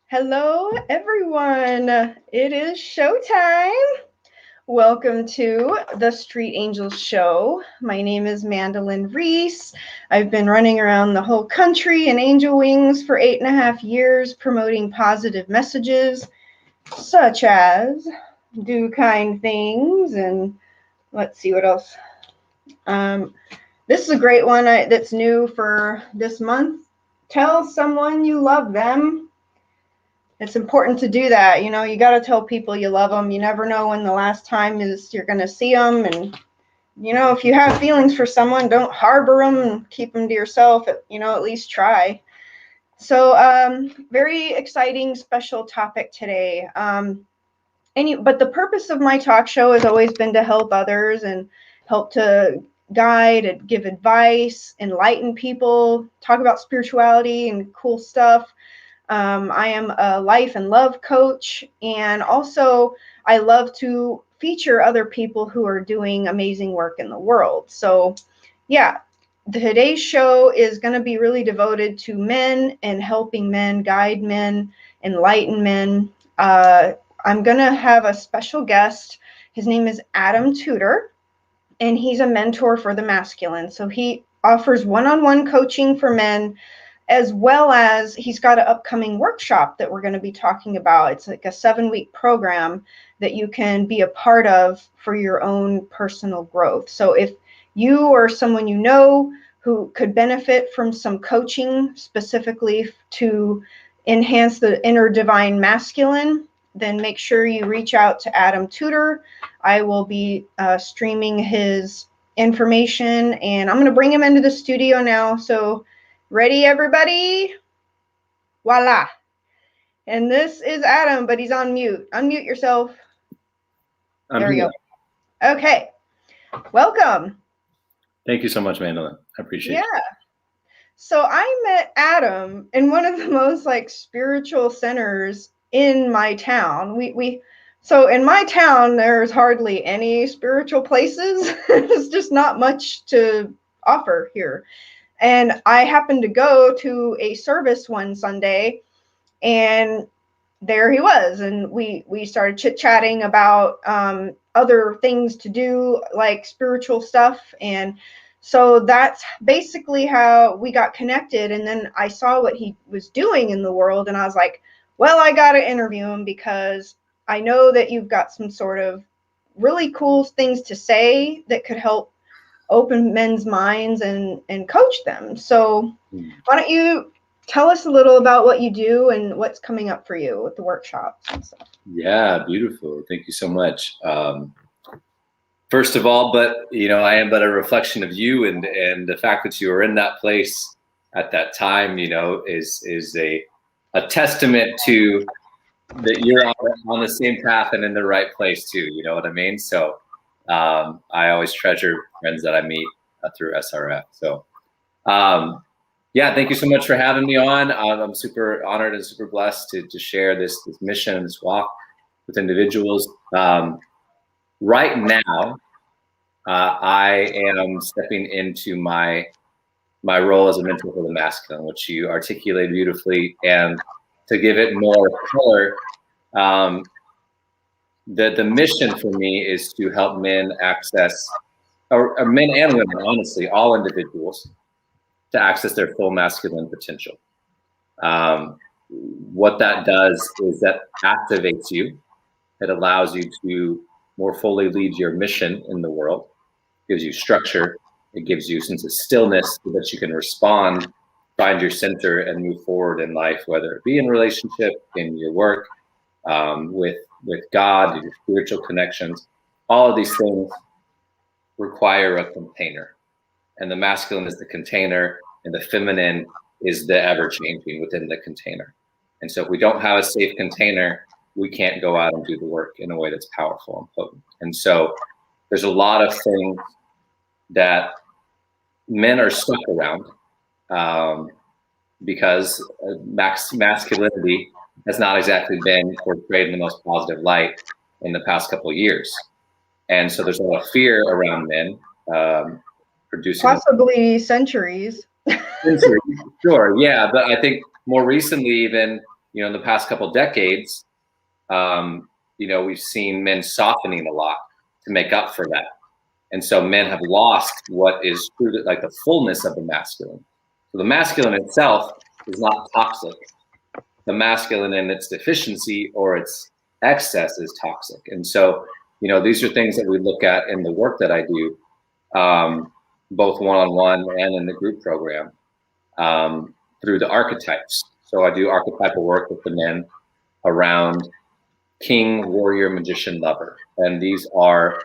Hello, everyone. It is showtime. Welcome to the Street Angels Show. My name is Mandelyn Reese. I've been running around the whole country in angel wings for 8.5 years, promoting positive messages such as do kind things and let's see what else. This is a great one that's new for this month. Tell someone you love them. It's important to do that. You know, you got to tell people you love them. You never know when the last time is you're going to see them. And, you know, if you have feelings for someone, don't harbor them and keep them to yourself. At least try. So very exciting, special topic today. But the purpose of my talk show has always been to help others and help to guide and give advice, enlighten people, talk about spirituality and cool stuff. I am a life and love coach, and also I love to feature other people who are doing amazing work in the world. So yeah, today's show is going to be really devoted to men and helping men, guide men, enlighten men. I'm going to have a special guest. His name is Adam Tutor, and he's a mentor for the masculine. So he offers one-on-one coaching for men, as well as he's got an upcoming workshop that we're going to be talking about. It's like a 7-week program that you can be a part of for your own personal growth. So if you or someone you know who could benefit from some coaching specifically to enhance the inner divine masculine, then make sure you reach out to Adam Tutor. I will be streaming his information, and I'm going to bring him into the studio now. So ready, everybody? Voila. And this is Adam, but he's on mute. Unmute yourself. There we go. Okay. Welcome. Thank you so much, Mandelyn. I appreciate it. Yeah. So I met Adam in one of the most spiritual centers in my town. So in my town, there's hardly any spiritual places. There's just not much to offer here. And I happened to go to a service one Sunday, and there he was. And we started chit-chatting about other things to do, like spiritual stuff. And so that's basically how we got connected. And then I saw what he was doing in the world, and I was like, well, I got to interview him because I know that you've got some sort of really cool things to say that could help open men's minds and coach them. So why don't you tell us a little about what you do and what's coming up for you with the workshops and stuff? Yeah, beautiful. Thank you so much. First of all, I am but a reflection of you, and the fact that you were in that place at that time, is a testament to that you're on the same path and in the right place too. You know what I mean? So I always treasure friends that I meet through SRF. So yeah, thank you so much for having me on. I'm super honored and super blessed to share this mission and this walk with individuals. Right now, I am stepping into my role as a mentor for the masculine, which you articulate beautifully. And to give it more color, the mission for me is to help men access, or men and women, honestly, all individuals, to access their full masculine potential. What that does is that activates you. It allows you to more fully lead your mission in the world. It gives you structure. It gives you a sense of stillness so that you can respond, find your center, and move forward in life, whether it be in relationship, in your work, with God, your spiritual connections. All of these things require a container. And the masculine is the container, and the feminine is the ever-changing within the container. And so if we don't have a safe container, we can't go out and do the work in a way that's powerful and potent. And so there's a lot of things that men are stuck around because masculinity has not exactly been portrayed in the most positive light in the past couple of years. And so there's a lot of fear around men producing possibly centuries. Sure, yeah, but I think more recently even, in the past couple decades, we've seen men softening a lot to make up for that. And so men have lost what is true, like the fullness of the masculine. So the masculine itself is not toxic. The masculine in its deficiency or its excess is toxic. And so, these are things that we look at in the work that I do, both one-on-one and in the group program, through the archetypes. So I do archetypal work with the men around king, warrior, magician, lover. And these are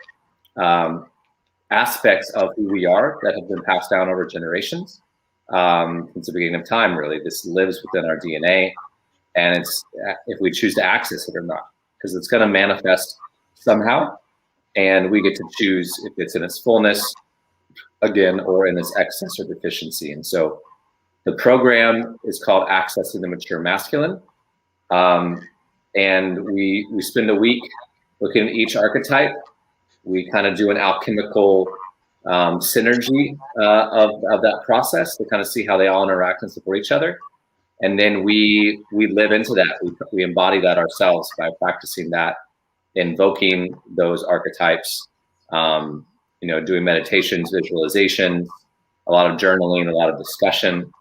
aspects of who we are that have been passed down over generations, since the beginning of time, really. This lives within our DNA, and it's if we choose to access it or not, because it's going to manifest somehow, and we get to choose if it's in its fullness, again, or in its excess or deficiency. And so the program is called Accessing the Mature Masculine, and we spend a week looking at each archetype. We kind of do an alchemical synergy of that process to kind of see how they all interact and support each other. And then we live into that. We embody that ourselves by practicing that, invoking those archetypes, doing meditations, visualizations, a lot of journaling, a lot of discussion.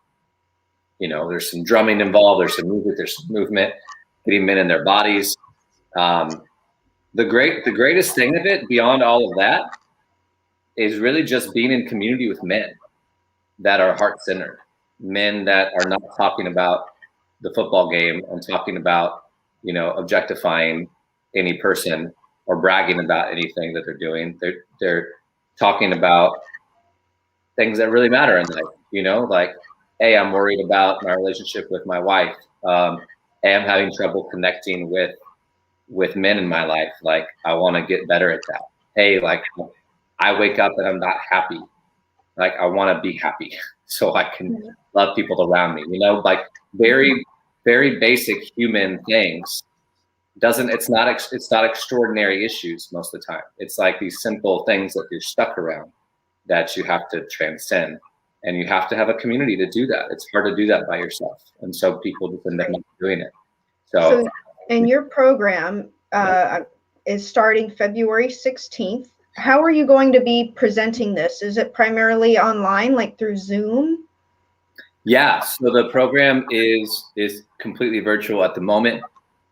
There's some drumming involved, there's some music, there's some movement, getting men in their bodies. The greatest thing of it, beyond all of that, is really just being in community with men that are heart-centered, men that are not talking about the football game and talking about, objectifying any person or bragging about anything that they're doing. They're talking about things that really matter in life, like, hey, I'm worried about my relationship with my wife. Hey, I'm having trouble connecting with men in my life. Like, I want to get better at that. Hey, like, I wake up and I'm not happy. Like, I want to be happy so I can love people around me, like very, very basic human things. It's not extraordinary issues most of the time. It's like these simple things that you're stuck around that you have to transcend, and you have to have a community to do that. It's hard to do that by yourself. And so people just end up not doing it. So and your program is starting February 16th. How are you going to be presenting this? Is it primarily online, like through Zoom? Yeah, so the program is completely virtual at the moment,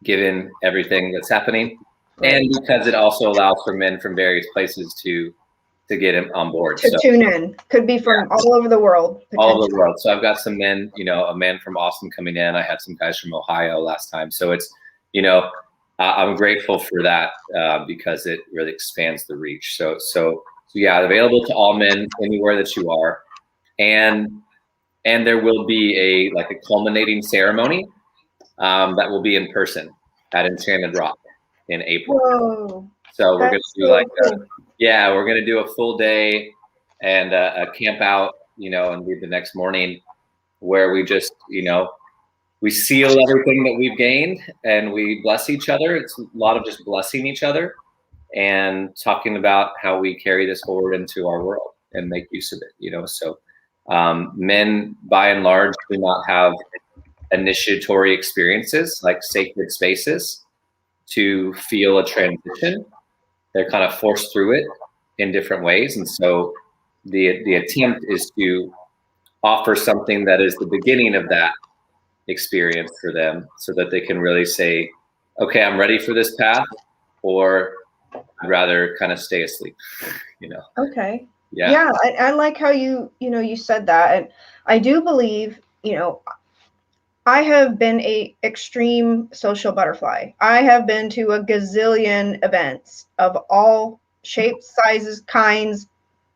given everything that's happening, and because it also allows for men from various places to get him on board. To tune in. Could be from all over the world. All over the world. So I've got some men, a man from Austin coming in. I had some guys from Ohio last time. So it's, I'm grateful for that because it really expands the reach. So yeah, available to all men anywhere that you are. And there will be a culminating ceremony that will be in person at Enchanted Rock in April. Whoa. So we're going to do we're going to do a full day and a camp out, and leave the next morning, where we just, we seal everything that we've gained and we bless each other. It's a lot of just blessing each other and talking about how we carry this forward into our world and make use of it, So men, by and large, do not have initiatory experiences, like sacred spaces, to feel a transition. They're kind of forced through it in different ways. And so the attempt is to offer something that is the beginning of that experience for them, so that they can really say, okay, I'm ready for this path, or I'd rather kind of stay asleep, Okay. Yeah. I like how you said that. And I do believe, I have been a extreme social butterfly. I have been to a gazillion events of all shapes, sizes, kinds,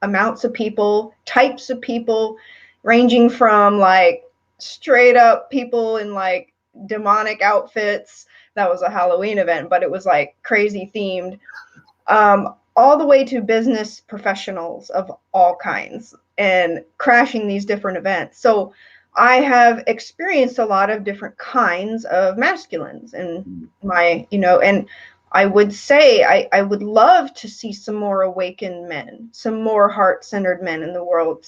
amounts of people, types of people, ranging from like straight up people in like demonic outfits. That was a Halloween event, but it was like crazy themed, all the way to business professionals of all kinds, and crashing these different events. So I have experienced a lot of different kinds of masculines in my, and I would say I would love to see some more awakened men, some more heart-centered men in the world.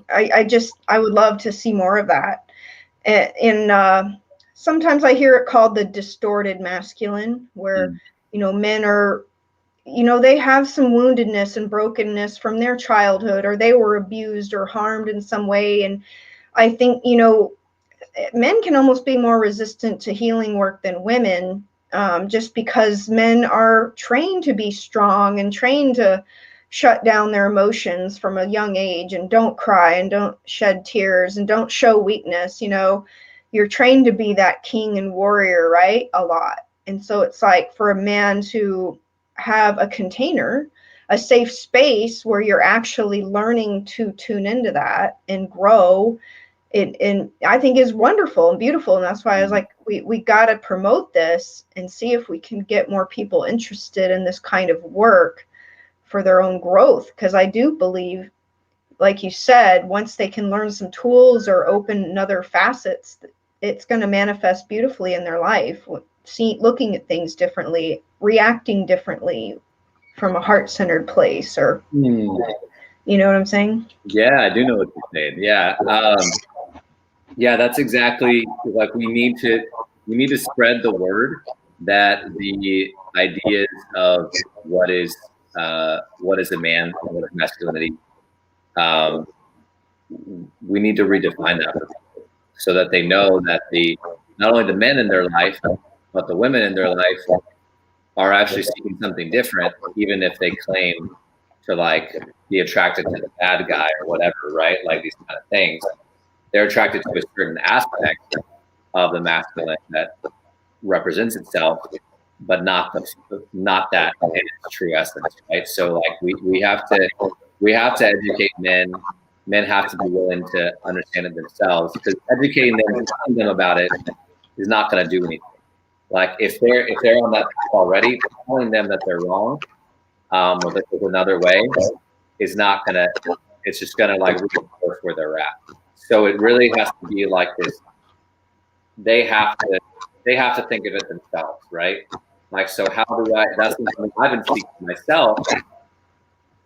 I would love to see more of that. sometimes I hear it called the distorted masculine, where, men are, they have some woundedness and brokenness from their childhood, or they were abused or harmed in some way. And I think, men can almost be more resistant to healing work than women, just because men are trained to be strong and trained to shut down their emotions from a young age and don't cry and don't shed tears and don't show weakness. You're trained to be that king and warrior, right? A lot. And so it's like, for a man to have a container, a safe space where you're actually learning to tune into that and grow, and I think is wonderful and beautiful. And that's why I was like, we got to promote this and see if we can get more people interested in this kind of work for their own growth. Because I do believe, like you said, once they can learn some tools or open other facets, it's going to manifest beautifully in their life. Looking at things differently, reacting differently from a heart-centered place, or you know what I'm saying? Yeah, I do know what you're saying. Yeah. Yeah, that's exactly, like, we need to spread the word that the ideas of what is a man and what is masculinity, we need to redefine that for people, so that they know that not only the men in their life, but the women in their life are actually seeking something different, even if they claim to, like, be attracted to the bad guy or whatever, right? Like, these kind of things. They're attracted to a certain aspect of the masculine that represents itself, but not that in its true essence, right? So, like, we have to educate men. Men have to be willing to understand it themselves, because educating them and telling them about it is not going to do anything. Like, if they're on that path already, telling them that they're wrong, or that there's another way, is not gonna. It's just gonna, like, reinforce where they're at. So it really has to be like this. They have to think of it themselves, right? Like, so how do I? That's something I've been speaking to myself.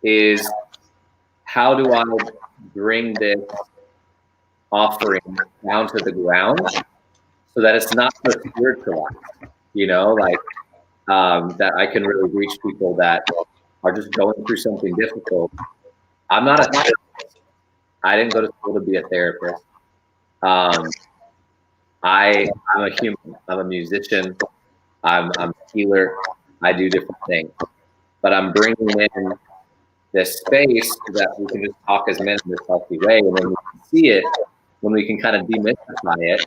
Is how do I bring this offering down to the ground so that it's not so spiritualized, like, that I can really reach people that are just going through something difficult. I'm not a therapist. I didn't go to school to be a therapist. I'm a human. I'm a musician. I'm a healer. I do different things, but I'm bringing in this space so that we can just talk as men in this healthy way, and when we can see it, when we can kind of demystify it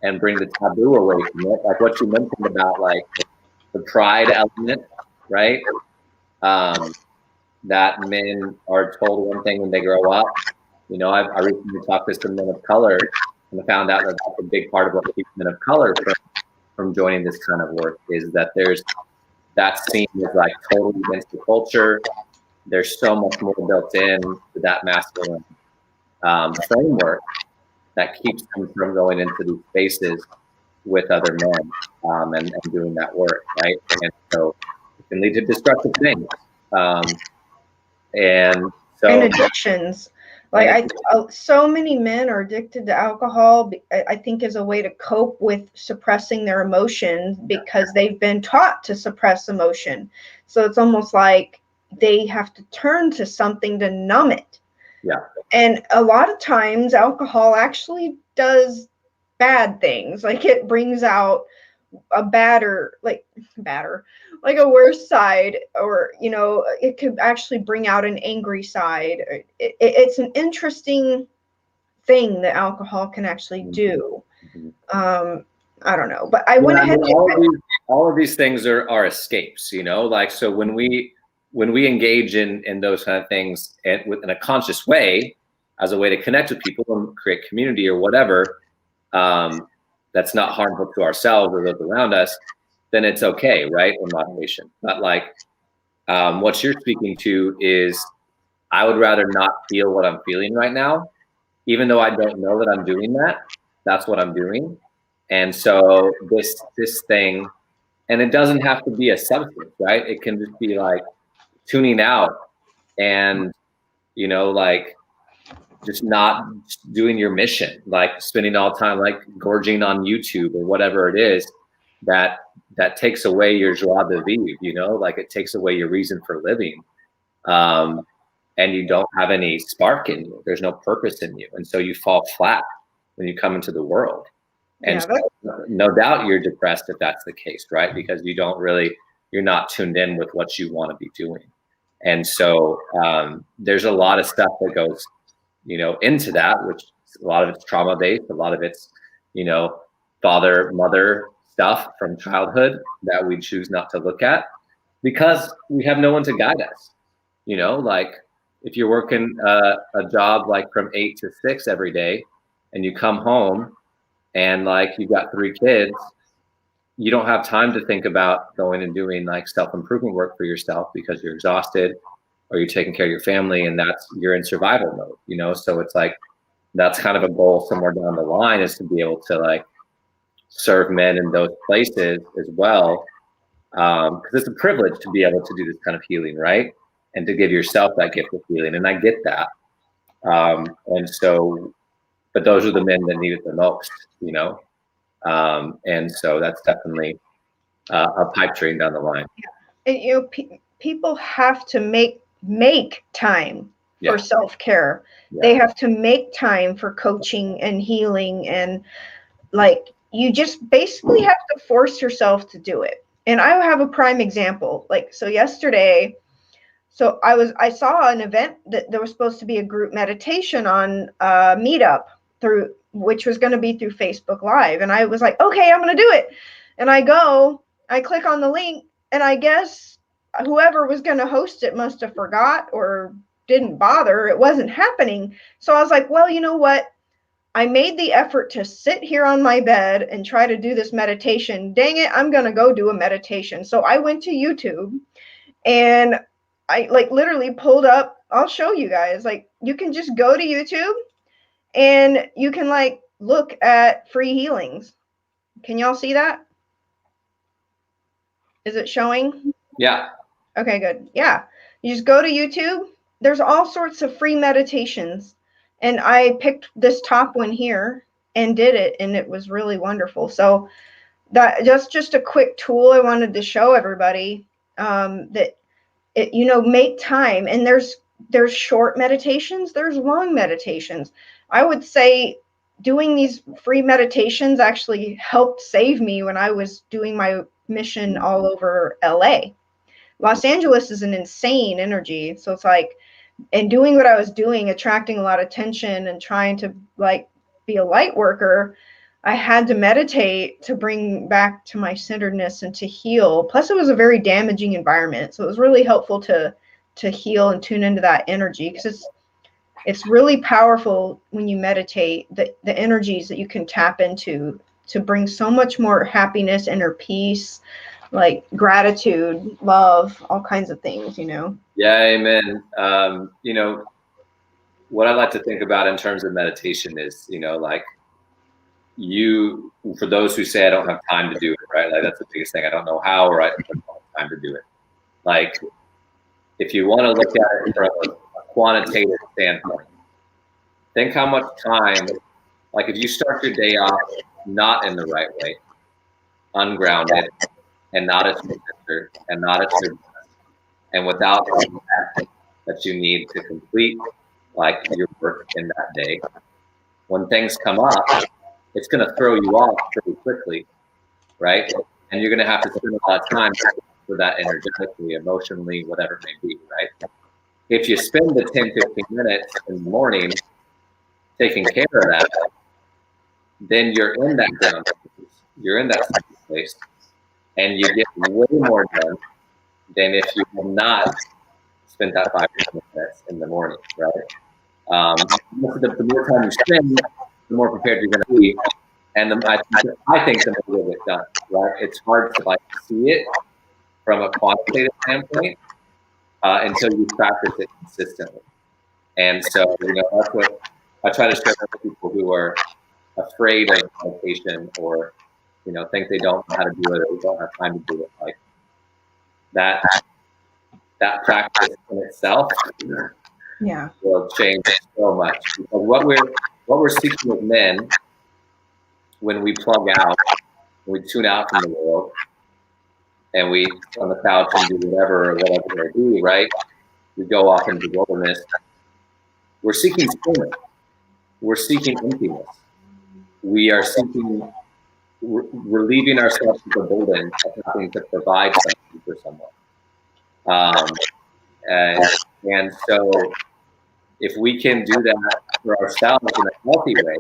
and bring the taboo away from it, like what you mentioned about, like, the pride element, right? That men are told one thing when they grow up. I recently talked to some men of color, and I found out that that's a big part of what keeps men of color from joining this kind of work, is that there's that scene is, like, totally against the culture. There's so much more built in to that masculine framework that keeps them from going into these spaces with other men, and doing that work, right? And so it can lead to destructive things, and addictions. Like, so many men are addicted to alcohol, I think, as a way to cope with suppressing their emotions, because they've been taught to suppress emotion. So it's almost like they have to turn to something to numb it. Yeah. And a lot of times alcohol actually does bad things. Like, it brings out a like a worse side, or it could actually bring out an angry side. It's an interesting thing that alcohol can actually do. I don't know, but I went ahead. All of these things are escapes, like, so when we engage in those kind of things, and in a conscious way, as a way to connect with people and create community or whatever, that's not harmful to ourselves or those around us, then it's okay, right? In moderation. But, like, what you're speaking to is, I would rather not feel what I'm feeling right now, even though I don't know that I'm doing that. That's what I'm doing. And so this thing, and it doesn't have to be a substance, right? It can just be, like, tuning out and, like, just not doing your mission, like spending all the time like gorging on YouTube or whatever it is, that takes away your joie de vivre, you know, like it takes away your reason for living. And you don't have any spark in you. There's no purpose in you. And so you fall flat when you come into the world. And so, no doubt you're depressed if that's the case, right? Because you're not tuned in with what you want to be doing. And so there's a lot of stuff that goes, you know, into that, which a lot of it's trauma based, a lot of it's, you know, father, mother stuff from childhood that we choose not to look at because we have no one to guide us. You know, like if you're working a job like from 8 to 6 every day and you come home and like you've got 3 kids, you don't have time to think about going and doing like self-improvement work for yourself because you're exhausted or you're taking care of your family and you're in survival mode, you know? So it's like, that's kind of a goal somewhere down the line, is to be able to like serve men in those places as well. Because it's a privilege to be able to do this kind of healing, right? And to give yourself that gift of healing. And I get that. And so, but those are the men that need it the most, you know? And so that's definitely a pipe dream down the line. And, you know, people have to make time for self-care. They have to make time for coaching and healing, and like you just basically have to force yourself to do it. And I have a prime example. Like, so yesterday, I saw an event that there was supposed to be a group meditation on Meetup which was going to be through Facebook Live. And I was like, okay, I'm going to do it. And I click on the link, and I guess whoever was going to host it must have forgot or didn't bother. It wasn't happening. So I was like, well, you know what? I made the effort to sit here on my bed and try to do this meditation. Dang it, I'm going to go do a meditation. So I went to YouTube and I like literally pulled up, I'll show you guys, like you can just go to YouTube and you can like look at free healings. Can y'all see that? Is it showing? Yeah. Okay, good. Yeah. You just go to YouTube. There's all sorts of free meditations. And I picked this top one here and did it. And it was really wonderful. So that's just a quick tool I wanted to show everybody, that it, you know, make time. And there's short meditations. There's long meditations. I would say doing these free meditations actually helped save me when I was doing my mission all over LA. Los Angeles is an insane energy. So it's like, and doing what I was doing, attracting a lot of attention and trying to like be a light worker, I had to meditate to bring back to my centeredness and to heal. Plus it was a very damaging environment. So it was really helpful to heal and tune into that energy, because it's really powerful when you meditate, the energies that you can tap into to bring so much more happiness, inner peace, like gratitude, love, all kinds of things, you know? Yeah, amen. You know, what I like to think about in terms of meditation is, you know, like for those who say I don't have time to do it, right? Like that's the biggest thing. I don't know how, or I don't have time to do it. Like if you want to look at it from a quantitative standpoint, think how much time, like if you start your day off not in the right way, ungrounded, and not at your center, and not at your best, and without the impact that you need to complete like your work in that day, when things come up, it's going to throw you off pretty quickly, right? And you're going to have to spend a lot of time for that energetically, emotionally, whatever it may be, right? If you spend the 10, 15 minutes in the morning taking care of that, then you're in that ground, you're in that place, and you get way more done than if you have not spent that 5 minutes in the morning, right? The more time you spend, the more prepared you're going to be, and I think the more you'll get done, right? It's hard to like see it from a quantitative standpoint until you practice it consistently. And so, you know, that's what I try to share with people who are afraid of meditation, or, you know, think they don't know how to do it, or don't have time to do it. Like that practice in itself Yeah. will change so much. Because what we're seeking with men when we plug out, when we tune out from the world, and we sit on the couch and do whatever they do, right? We go off into the wilderness. We're seeking stillness. We're seeking emptiness. We are seeking relieving ourselves of the burden of having to provide something for someone. And so if we can do that for ourselves in a healthy way,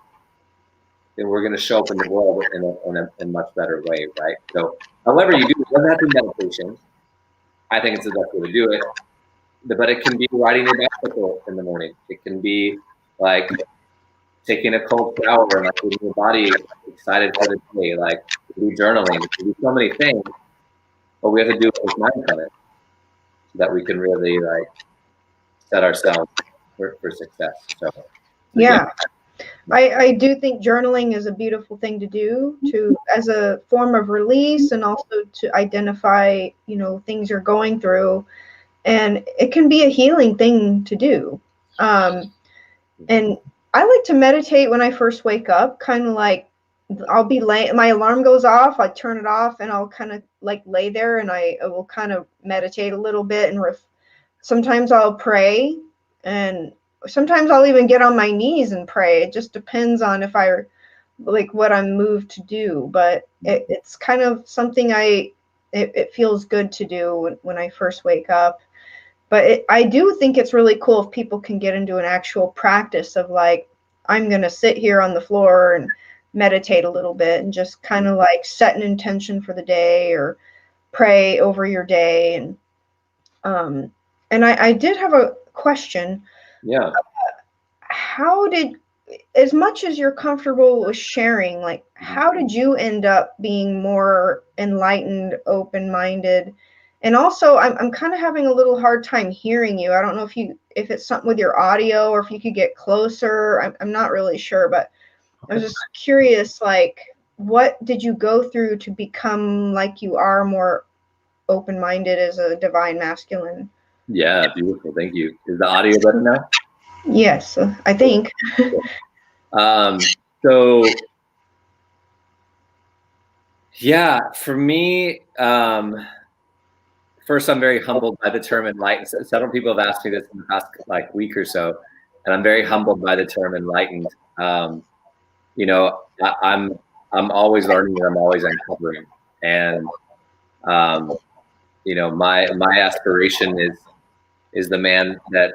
then we're going to show up in the world in a much better way, right? So however you do it, doesn't have to be meditation. I think it's the best way to do it. But it can be riding your bicycle in the morning. It can be like taking a cold shower and like getting your body excited for the day, like do journaling. It can do so many things, but we have to do it with mindfulness so that we can really like set ourselves for success. So yeah. I do think journaling is a beautiful thing to do as a form of release, and also to identify, things you're going through. And it can be a healing thing to do. And I like to meditate when I first wake up, kind of like I'll be my alarm goes off, I turn it off, and I'll kind of like lay there, and I will kind of meditate a little bit. And sometimes I'll pray, and sometimes I'll even get on my knees and pray. It just depends on if I like what I'm moved to do. But it's kind of something it feels good to do when I first wake up. But I do think it's really cool if people can get into an actual practice of like, I'm going to sit here on the floor and meditate a little bit and just kind of like set an intention for the day or pray over your day. And I did have a question. yeah. How did, as much as you're comfortable with sharing, like, how did you end up being more enlightened, open-minded? And also, I'm kind of having a little hard time hearing you. I don't know if it's something with your audio or if you could get closer. I'm not really sure, but I was just curious, like, what did you go through to become like you are more open-minded as a divine masculine? Yeah, beautiful. Thank you. Is the audio better now? Yes, I think. So yeah, for me, first, I'm very humbled by the term enlightened. Several people have asked me this in the past like week or so, and I'm very humbled by the term enlightened. I'm always learning and I'm always uncovering. And my aspiration is the man that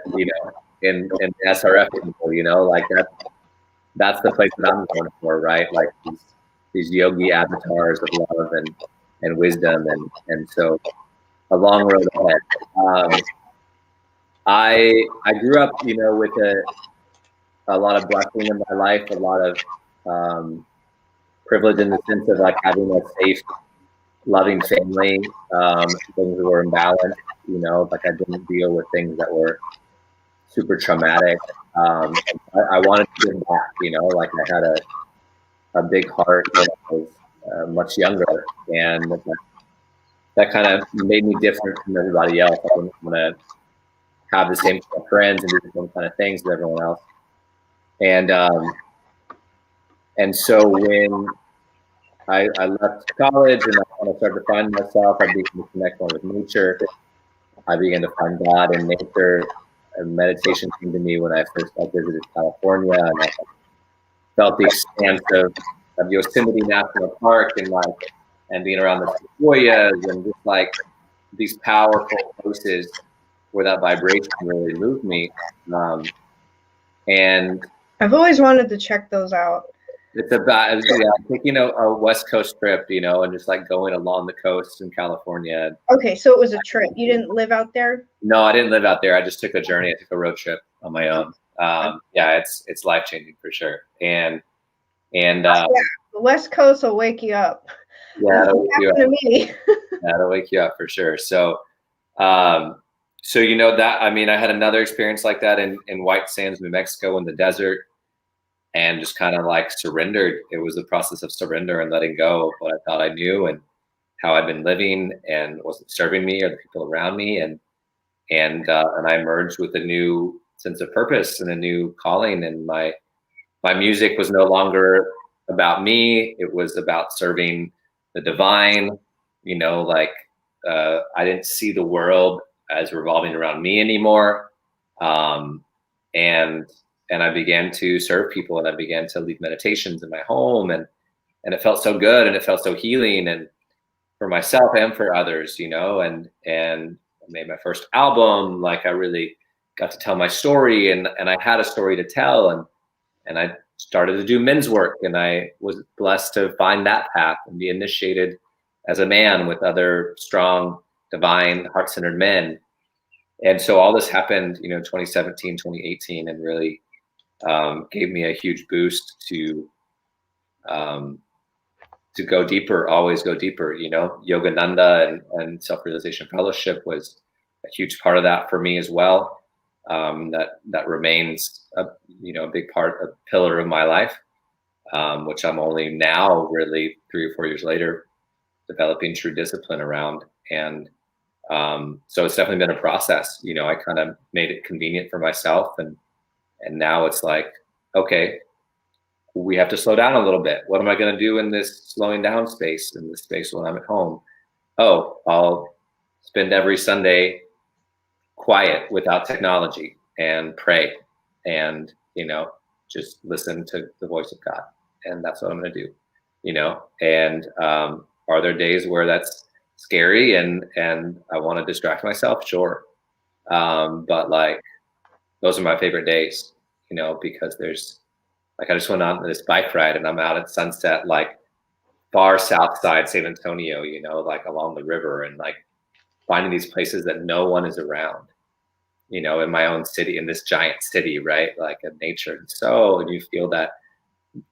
in the SRF people, like that's the place that I'm going for, right? Like these yogi avatars of love and wisdom, and so a long road ahead. I grew up, with a lot of blessing in my life, a lot of privilege in the sense of like having a safe, loving family. Things that were imbalanced, like I didn't deal with things that were super traumatic. I wanted to give back, like I had a big heart when I was much younger, and that kind of made me different from everybody else. I didn't want to have the same kind of friends and do the same kind of things as everyone else. And so when I left college and I kind of started to find myself, I began to connect more with nature. I began to find God in nature. And meditation came to me when I first visited California, and I felt the expanse of Yosemite National Park and being around the sequoias and just like these powerful places where that vibration really moved me. And I've always wanted to check those out. It's about taking a West Coast trip, and just like going along the coast in California. Okay, so it was a trip. You didn't live out there? No, I didn't live out there. I just took a journey. I took a road trip on my own. Yeah, it's life changing for sure. And the West Coast will wake you up. Yeah, it'll wake you up. To me. Yeah, it'll wake you up for sure. So, that I had another experience like that in White Sands, New Mexico, in the desert. And just kind of like surrendered. It was the process of surrender and letting go of what I thought I knew and how I'd been living and wasn't serving me or the people around me. And I emerged with a new sense of purpose and a new calling. And my music was no longer about me. It was about serving the divine, you know, like I didn't see the world as revolving around me anymore. And I began to serve people, and I began to lead meditations in my home, and it felt so good, and it felt so healing, and for myself and for others, you know, and I made my first album. Like I really got to tell my story, and I had a story to tell, and I started to do men's work, and I was blessed to find that path and be initiated as a man with other strong, divine, heart-centered men. And so all this happened, you know, 2017, 2018, and really gave me a huge boost to go deeper, always go deeper. You know, Yogananda and Self-Realization Fellowship was a huge part of that for me as well. That remains a big part, a pillar of my life, which I'm only now really 3 or 4 years later developing true discipline around. And so it's definitely been a process. You know, I kind of made it convenient for myself, and now it's like, okay, we have to slow down a little bit. What am I going to do in this slowing down space, in this space when I'm at home? Oh, I'll spend every Sunday quiet without technology and pray and, you know, just listen to the voice of God. And that's what I'm going to do, you know. And are there days where that's scary and I want to distract myself? Sure. But like, those are my favorite days, you know, because there's, like, I just went on this bike ride, and I'm out at sunset, like far south side San Antonio, you know, like along the river, and like finding these places that no one is around, you know, in my own city, in this giant city, right? Like in nature. And you feel that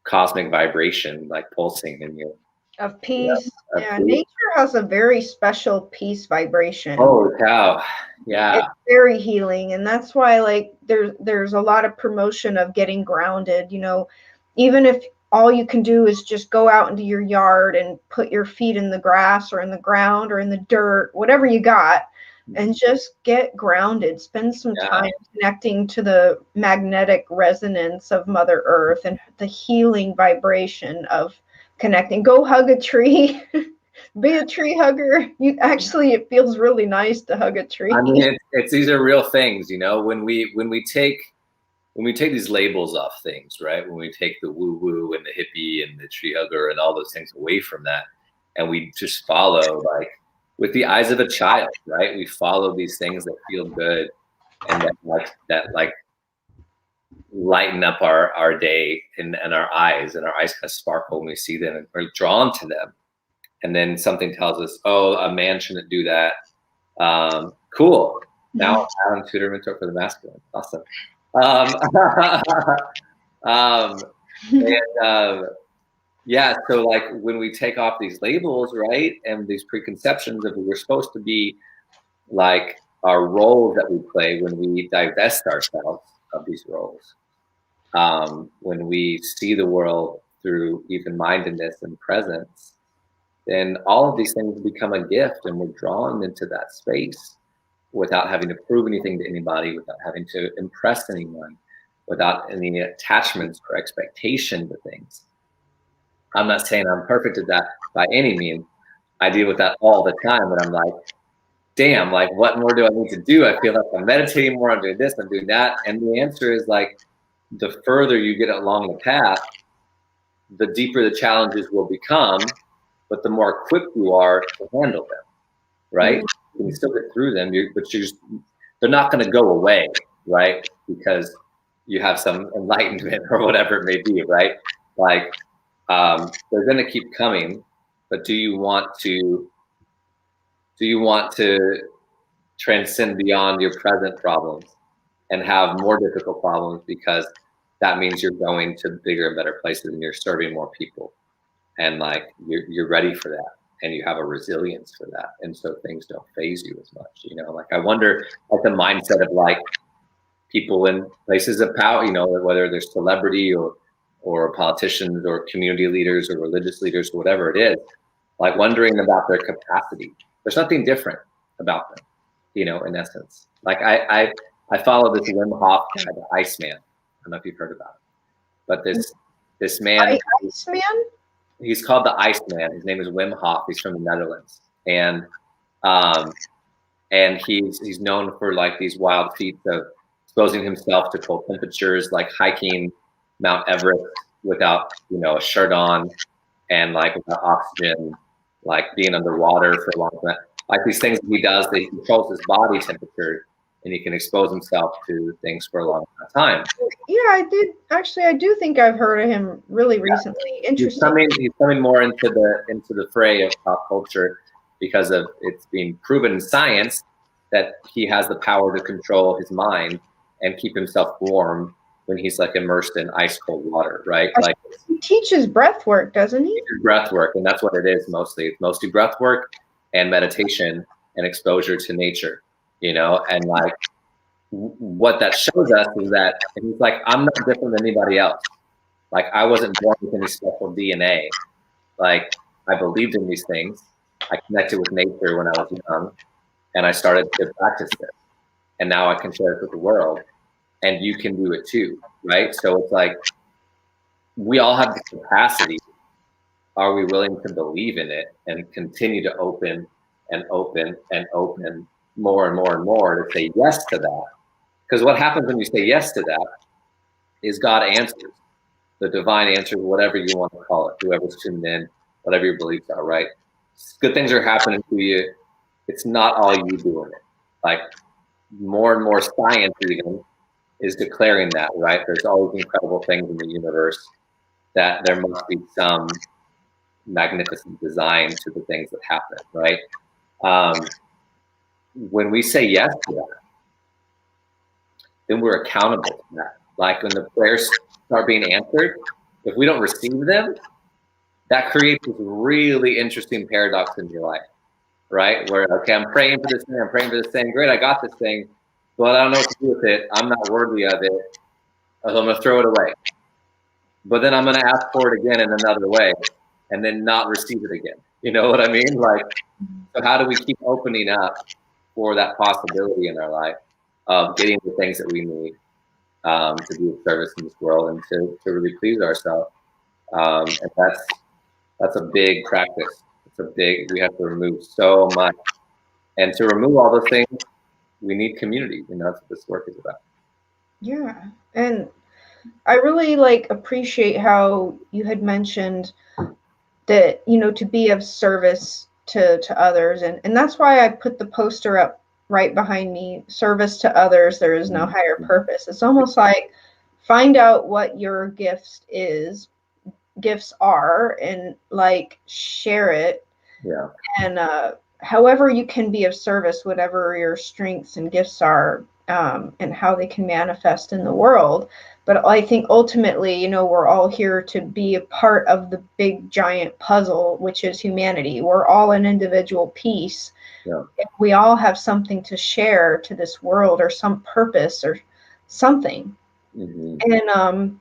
cosmic vibration, like pulsing in you. Of peace. Yeah, nature has a very special peace vibration. Oh, cow. Yeah. It's very healing. And that's why, like, there's a lot of promotion of getting grounded, you know, even if all you can do is just go out into your yard and put your feet in the grass or in the ground or in the dirt, whatever you got, and just get grounded. Spend some time connecting to the magnetic resonance of Mother Earth and the healing vibration of connecting. Go hug a tree. Be a tree hugger. It feels really nice to hug a tree. I mean, it's these are real things, you know. When we take these labels off things, right? When we take the woo woo and the hippie and the tree hugger and all those things away from that, and we just follow, like, with the eyes of a child, right? We follow these things that feel good and that lighten up our day and our eyes kind of sparkle when we see them, and we're drawn to them. And then something tells us, oh, a man shouldn't do that. Cool. Now Adam Tutor, mentor for the masculine. Awesome. Yeah, so like when we take off these labels, right, and these preconceptions of who we're supposed to be, like our roles that we play, when we divest ourselves of these roles, when we see the world through even-mindedness and presence, then all of these things become a gift, and we're drawn into that space without having to prove anything to anybody, without having to impress anyone, without any attachments or expectation to things. I'm not saying I'm perfect at that by any means. I deal with that all the time, but I'm like, damn, like, what more do I need to do? I feel like I'm meditating more, I'm doing this, I'm doing that. And the answer is, like, the further you get along the path, the deeper the challenges will become, but the more equipped you are to handle them, right? You can still get through them, they're not going to go away, right? Because you have some enlightenment or whatever it may be, right? Like, they're going to keep coming, but do you want to transcend beyond your present problems and have more difficult problems, because that means you're going to bigger and better places and you're serving more people, and like you're ready for that, and you have a resilience for that, and so things don't phase you as much, you know. Like, I wonder, like, the mindset of like people in places of power, you know, whether they're celebrity or politicians or community leaders or religious leaders, whatever it is, like wondering about their capacity. There's nothing different about them, you know, in essence. Like I I follow this Wim Hof guy, the Iceman. I don't know if you've heard about it, but this man, Iceman? He's called the Iceman. His name is Wim Hof. He's from the Netherlands, and he's known for like these wild feats of exposing himself to cold temperatures, like hiking Mount Everest without, a shirt on, and like without oxygen, like being underwater for a long time. Like these things that he does, that he controls his body temperature, and he can expose himself to things for a long time. Yeah, I do think I've heard of him really recently. Interesting. He's coming more into the fray of pop culture because of it's being proven in science that he has the power to control his mind and keep himself warm when he's like immersed in ice cold water, right? Like he teaches breath work, doesn't he? Breath work, and that's what it is mostly. It's mostly breath work and meditation and exposure to nature, and like what that shows us is that he's like, I'm not different than anybody else. Like I wasn't born with any special DNA. Like I believed in these things. I connected with nature when I was young, and I started to practice it. And now I can share it with the world, and you can do it too, right? So it's like we all have the capacity. Are we willing to believe in it and continue to open and open and open more and more and more to say yes to that? Because what happens when you say yes to that is God answers. The divine answers, whatever you want to call it, whoever's tuned in, whatever your beliefs are, right? Good things are happening to you. It's not all you doing it. Like more and more science even is declaring that, right? There's always incredible things in the universe, that there must be some magnificent design to the things that happen, right? When we say yes to that, then we're accountable to that. Like when the prayers start being answered, if we don't receive them, that creates this really interesting paradox in your life, right? Where, okay, I'm praying for this thing, great, I got this thing, but I don't know what to do with it. I'm not worthy of it, so I'm gonna throw it away. But then I'm gonna ask for it again in another way, and then not receive it again. You know what I mean? Like, so how do we keep opening up for that possibility in our life of getting the things that we need to be of service in this world and to really please ourselves? And that's a big practice. We have to remove so much. And to remove all those things, we need community. That's what this work is about. Yeah. And I really appreciate how you had mentioned that, to be of service to others. And that's why I put the poster up right behind me, service to others, there is no higher purpose. It's almost like find out what your gifts are and share it. Yeah. And however you can be of service, whatever your strengths and gifts are, and how they can manifest in the world. But I think ultimately, we're all here to be a part of the big giant puzzle, which is humanity. We're all an individual piece. Yeah. We all have something to share to this world, or some purpose or something. Mm-hmm. And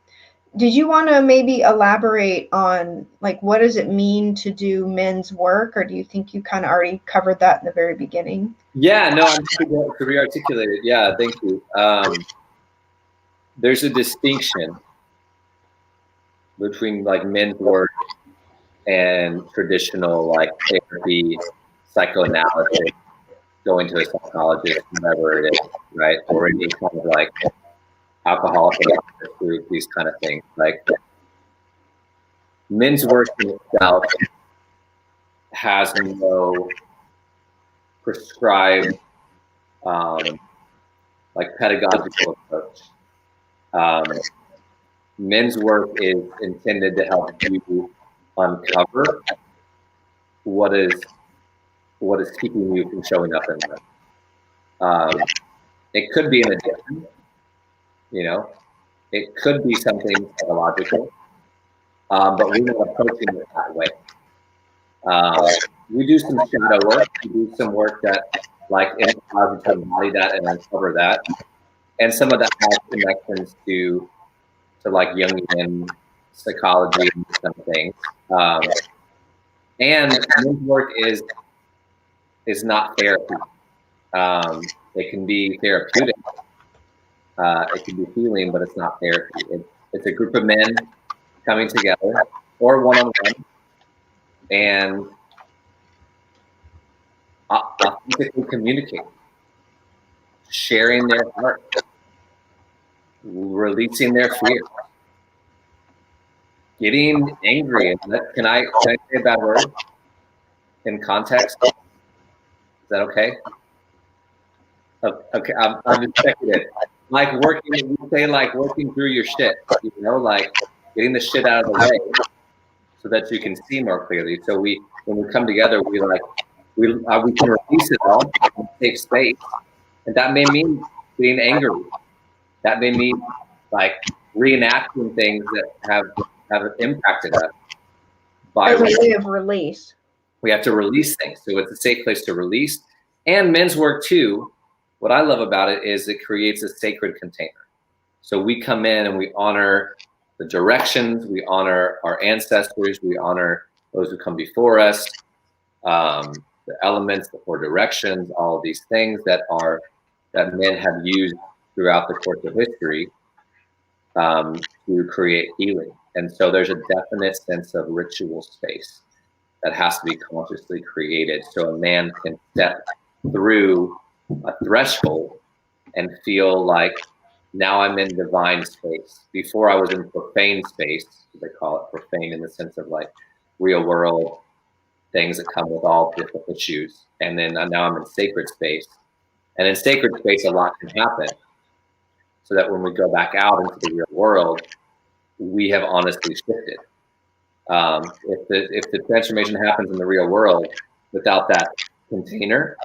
did you want to maybe elaborate on what does it mean to do men's work, or do you think you kind of already covered that in the very beginning? Yeah, no, I'm happy to re-articulate it. Yeah, thank you. There's a distinction between men's work and traditional therapy, psychoanalysis, going to a psychologist, whatever it is, right? Or any kind of alcoholic group, these kind of things. Men's work in itself has no prescribed pedagogical approach. Men's work is intended to help you uncover what is keeping you from showing up in life. It could be an addiction, it could be something psychological, but we're not approaching it that way. We do some shadow work. We do some work that allows you to embody that and uncover that. And some of that has connections to Jungian psychology and some things. And men's work is not therapy. It can be therapeutic, It can be healing, but it's not therapy. It's a group of men coming together or one-on-one and authentically communicating, sharing their heart, releasing their fear, getting angry. Can I say a bad word in context? Is that okay? Okay, I'm just checking it. Like working through your shit, like getting the shit out of the way so that you can see more clearly. So when we come together, we can release it all and take space. And that may mean being angry. That may mean like reenacting things that have impacted us. As a way of release. We have to release things. So it's a safe place to release. And men's work too, what I love about it is it creates a sacred container. So we come in and we honor the directions, we honor our ancestors, we honor those who come before us, the elements, the 4 directions, all of these things that men have used throughout the course of history to create healing. And so there's a definite sense of ritual space that has to be consciously created so a man can step through a threshold and feel like, now I'm in divine space. Before I was in profane space. They call it profane in the sense of like real world things that come with all different issues. And then now I'm in sacred space. And in sacred space, a lot can happen. So that when we go back out into the real world, we have honestly shifted. If the transformation happens in the real world without that container,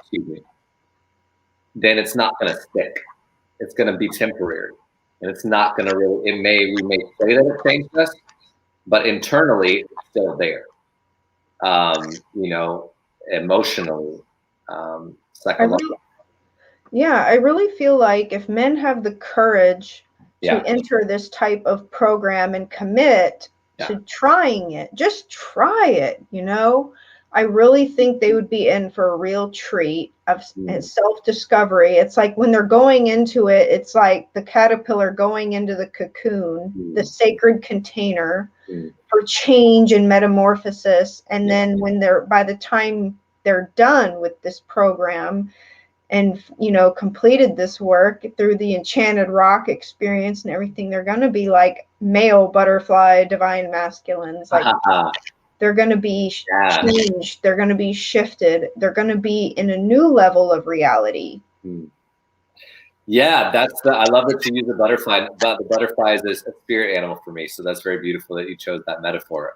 then it's not going to stick. It's going to be temporary, and it's not going to really. We may say that it changed us, but internally it's still there. Emotionally, psychologically. I really feel like if men have the courage to enter this type of program and commit to trying it, just try it, I really think they would be in for a real treat of self-discovery. It's like when they're going into it, it's like the caterpillar going into the cocoon, the sacred container for change and metamorphosis. And then by the time they're done with this program and, completed this work through the enchanted rock experience and everything, they're going to be like male butterfly, divine masculines, like they're going to be changed. They're going to be shifted. They're going to be in a new level of reality. Yeah, I love that you use the butterfly. The butterfly is a spirit animal for me. So that's very beautiful that you chose that metaphor.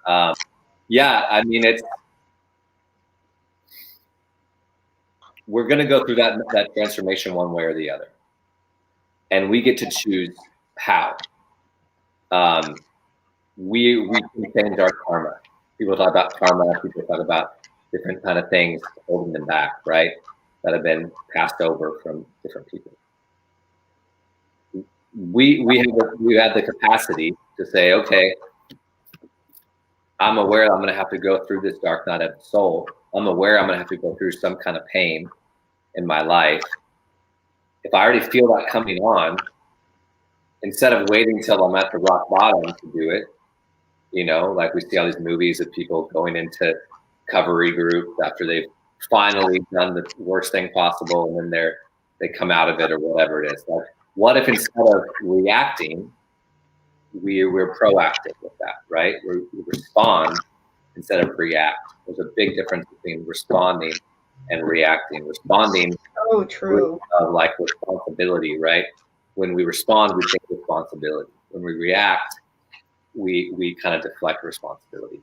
We're going to go through that transformation one way or the other. And we get to choose how. We can change our karma. People talk about karma. People talk about different kind of things holding them back, right? That have been passed over from different people. We have the capacity to say, okay, I'm aware I'm going to have to go through this dark night of the soul. I'm aware I'm going to have to go through some kind of pain in my life. If I already feel that coming on, instead of waiting till I'm at the rock bottom to do it, like we see all these movies of people going into recovery groups after they've finally done the worst thing possible, and then they come out of it or whatever it is. Like, what if instead of reacting, we're proactive with that, right? We respond instead of react. There's a big difference between responding and reacting. Responding, so true, like responsibility, right? When we respond, we take responsibility. When we react, we kind of deflect responsibility,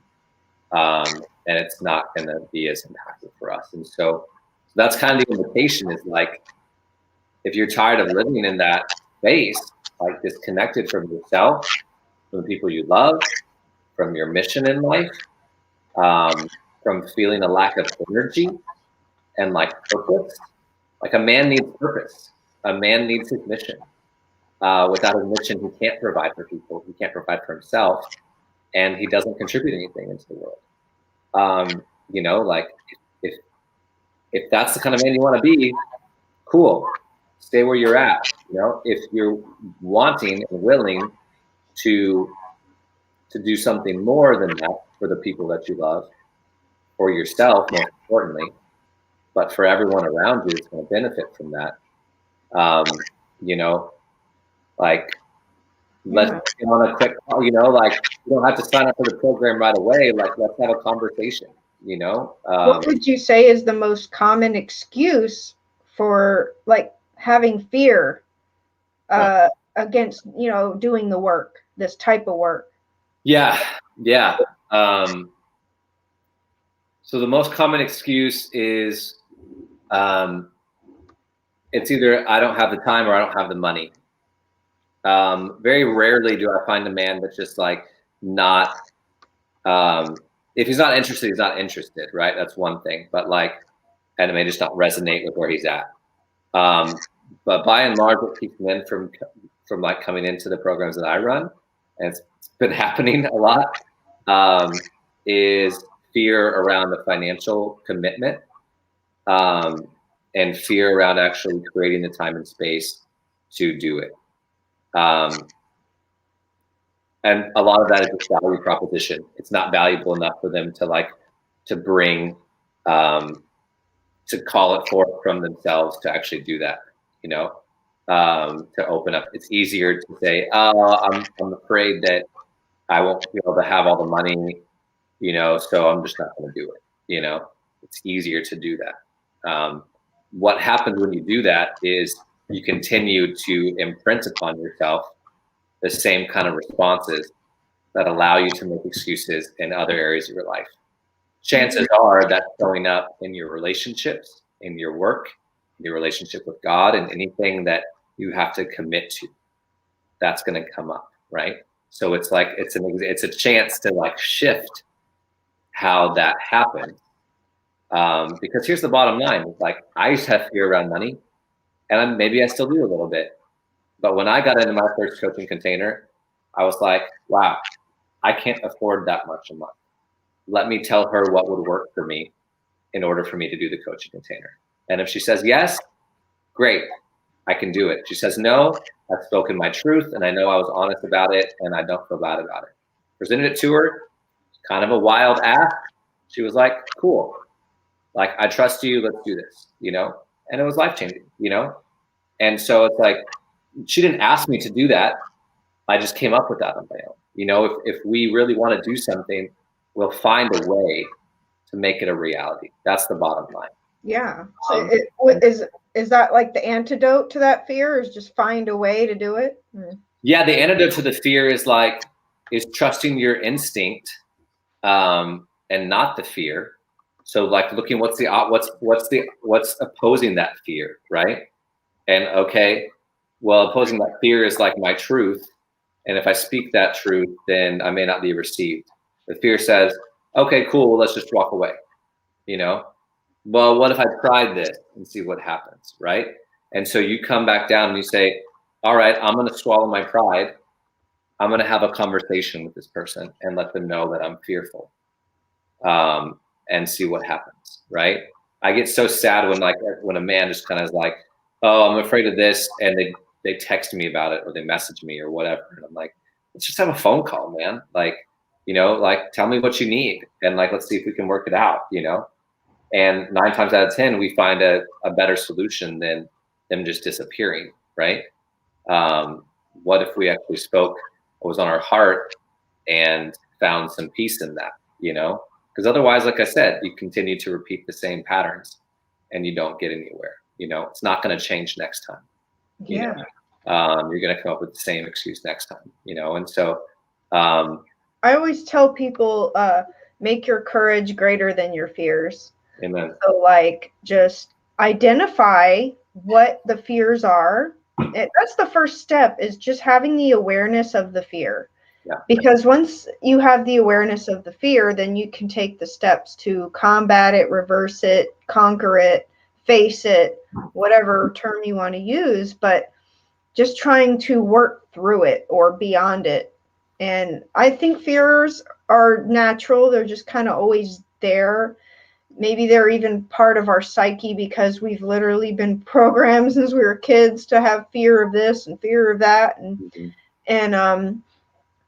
and it's not going to be as impactful for us. And so that's kind of the invitation, is like, if you're tired of living in that space, like disconnected from yourself, from the people you love, from your mission in life, from feeling a lack of energy and like purpose. Like, a man needs purpose. A man needs his mission. Without a mission, he can't provide for people. He can't provide for himself, and he doesn't contribute anything into the world. Like, if that's the kind of man you want to be, cool. Stay where you're at. You know, if you're wanting and willing to do something more than that for the people that you love, for yourself, most importantly, but for everyone around you is going to benefit from that. You know, like, let's get on a quick call, you know, like, you don't have to sign up for the program right away. Like, let's have a conversation, you know. What would you say is the most common excuse for like having fear against, you know, doing the work, this type of work? Yeah. So the most common excuse is it's either I don't have the time or I don't have the money. Very rarely do I find a man that's just like not, if he's not interested, he's not interested, right? That's one thing, but like, and it may just not resonate with where he's at. But by and large, what keeps men from like coming into the programs that I run, and it's been happening a lot, is fear around the financial commitment, and fear around actually creating the time and space to do it. And a lot of that is just value proposition. It's not valuable enough for them to like, to bring, to call it forth from themselves to actually do that, you know, to open up. It's easier to say, oh, I'm afraid that I won't be able to have all the money, you know, so I'm just not going to do it. You know, it's easier to do that. What happens when you do that is you continue to imprint upon yourself the same kind of responses that allow you to make excuses in other areas of your life. Chances are that's showing up in your relationships, in your work, in your relationship with God, and anything that you have to commit to. That's going to come up, right? So it's like it's a chance to like shift how that happens. Because here's the bottom line: like, I used to have fear around money, and maybe I still do a little bit. But when I got into my first coaching container, I was like, wow, I can't afford that much a month. Let me tell her what would work for me in order for me to do the coaching container. And if she says yes, great, I can do it. She says no, I've spoken my truth, and I know I was honest about it, and I don't feel bad about it. Presented it to her, kind of a wild ask. She was like, cool, like, I trust you, let's do this, you know? And it was life-changing, you know? And so it's like, she didn't ask me to do that. I just came up with that on my own. You know, if we really want to do something, we'll find a way to make it a reality. That's the bottom line. Yeah. So is that like the antidote to that fear, is just find a way to do it? Yeah, the antidote to the fear is trusting your instinct, and not the fear. So like looking what's opposing that fear, right? And okay, well, opposing that fear is like my truth. And if I speak that truth, then I may not be received. The fear says, okay, cool, well, let's just walk away. You know, well, what if I tried this and see what happens, right? And so you come back down and you say, all right, I'm going to swallow my pride. I'm going to have a conversation with this person and let them know that I'm fearful, and see what happens, right? I get so sad when a man just kind of is like, oh, I'm afraid of this, and they text me about it or they message me or whatever, and I'm like, let's just have a phone call, man. Like, you know, like, tell me what you need, and like, let's see if we can work it out, you know? And 9 times out of 10, we find a better solution than them just disappearing, right? What if we actually spoke what was on our heart and found some peace in that, you know? Because otherwise, like I said, you continue to repeat the same patterns and you don't get anywhere. You know, it's not going to change next time. Yeah. You know? You're going to come up with the same excuse next time, you know? And so I always tell people, make your courage greater than your fears. Amen. So like, just identify what the fears are. That's the first step, is just having the awareness of the fear. Yeah. Because once you have the awareness of the fear, then you can take the steps to combat it, reverse it, conquer it, face it, whatever term you want to use, but just trying to work through it or beyond it. And I think fears are natural. They're just kind of always there. maybe they're even part of our psyche because we've literally been programmed since we were kids to have fear of this and fear of that. And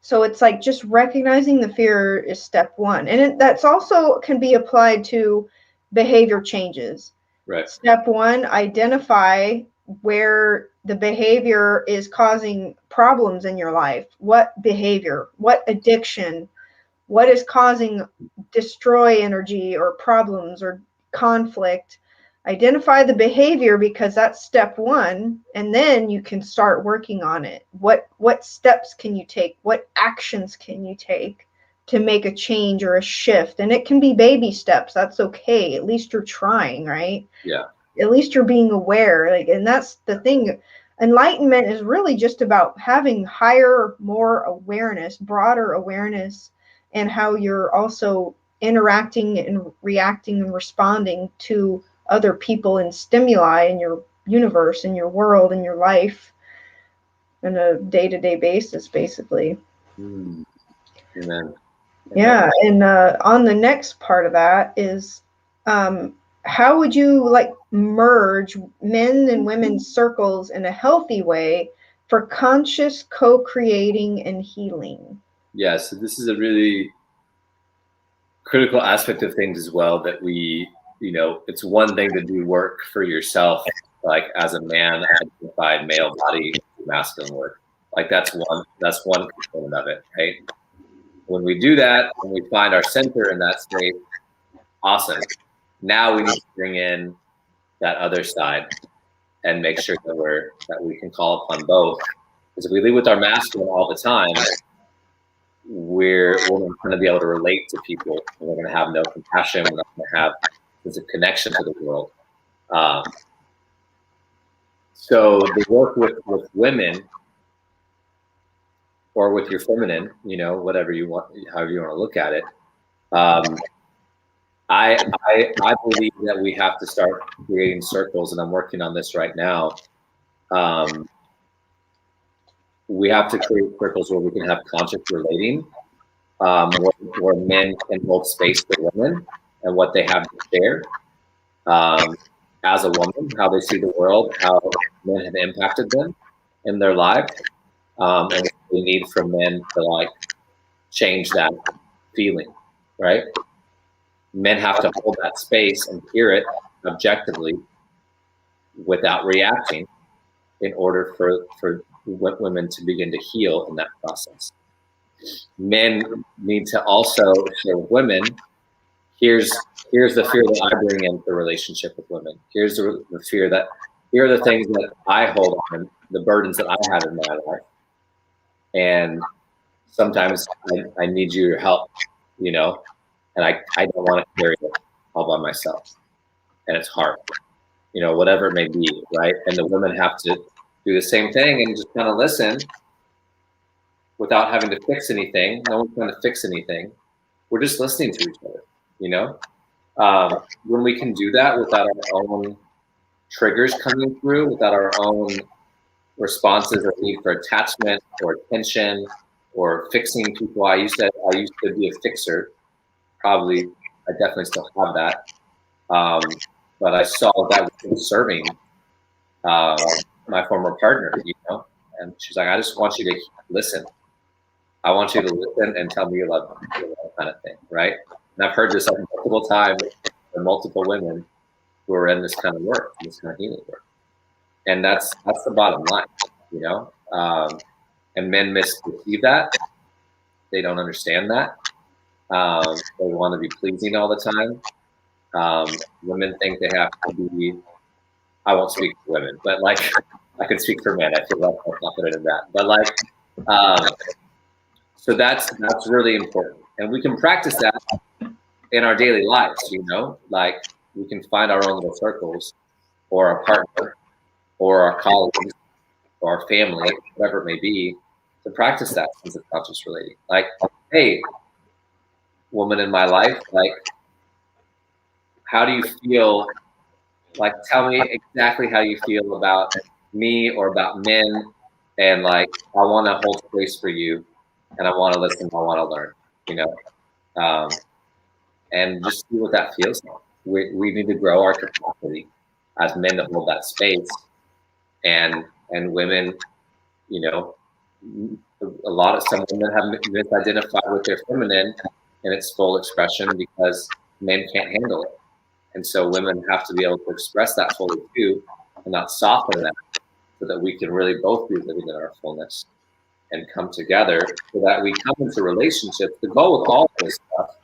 so it's like just recognizing the fear is step one. And that's also can be applied to behavior changes. Right. Step one, identify where the behavior is causing problems in your life. What behavior, what addiction, what is causing destroy energy or problems or conflict. Identify the behavior because that's step one, and then you can start working on it. What steps can you take? What actions can you take to make a change or a shift? And it can be baby steps. That's okay. At least you're trying, right? Yeah. At least you're being aware. Like, and that's the thing. Enlightenment is really just about having higher, more awareness, broader awareness, and how you're also interacting and reacting and responding to other people and stimuli in your universe, in your world, in your life on a day-to-day basis, basically. Amen. Yeah. And on the next part of that is how would you like merge men and women's circles in a healthy way for conscious co-creating and healing? Yeah, so this is a really critical aspect of things as well, that we, it's one thing to do work for yourself, like as a man, identified male body, masculine work. Like that's one component of it, right? When we do that, when we find our center in that state, awesome. Now we need to bring in that other side and make sure that we can call upon both. Because if we lead with our masculine all the time, we're not going to be able to relate to people. We're going to have no compassion. We're not going to have a connection to the world. So the work with women, or with your feminine, whatever you want, however you want to look at it. I believe that we have to start creating circles, and I'm working on this right now. We have to create circles where we can have conscious relating, where men can hold space for women and what they have to share. As a woman, how they see the world, how men have impacted them in their lives, and we need for men to like change that feeling, right? Men have to hold that space and hear it objectively without reacting in order for women to begin to heal in that process. Men need to also show women, here's the fear that I bring into the relationship with women. Here's the fear that, here are the things that I hold on, the burdens that I have in my life. And sometimes I need your help, and I don't want to carry it all by myself. And it's hard, whatever it may be, right? And the women have to do the same thing and just kind of listen without having to fix anything. No one's trying to fix anything. We're just listening to each other, when we can do that without our own triggers coming through, without our own responses or need for attachment or attention or fixing people. I used to be a fixer. Probably, I definitely still have that. But I saw that was serving my former partner, and she's like, I just want you to listen. I want you to listen and tell me you love me, kind of thing, right? And I've heard this multiple times from multiple women who are in this kind of work, this kind of healing work. And that's the bottom line, and men misperceive that. They don't understand that. They want to be pleasing all the time. Women think they have to be, I won't speak for women, but like, I can speak for men. I feel less more confident in that. But like, so that's really important. And we can practice that in our daily lives, like we can find our own little circles, or our partner, or our colleagues, or our family, whatever it may be, to practice that sense of conscious relating. Like, hey, woman in my life, like, how do you feel? Like, tell me exactly how you feel about me or about men. And like, I want to hold space for you, and I want to listen, I want to learn, and just see what that feels like, we need to grow our capacity as men to hold that space, and women, you know, some women have misidentified with their feminine in its full expression because men can't handle it. And so women have to be able to express that fully too, and not soften that, so that we can really both be living in our fullness and come together, so that we come into relationships. The goal of all this stuff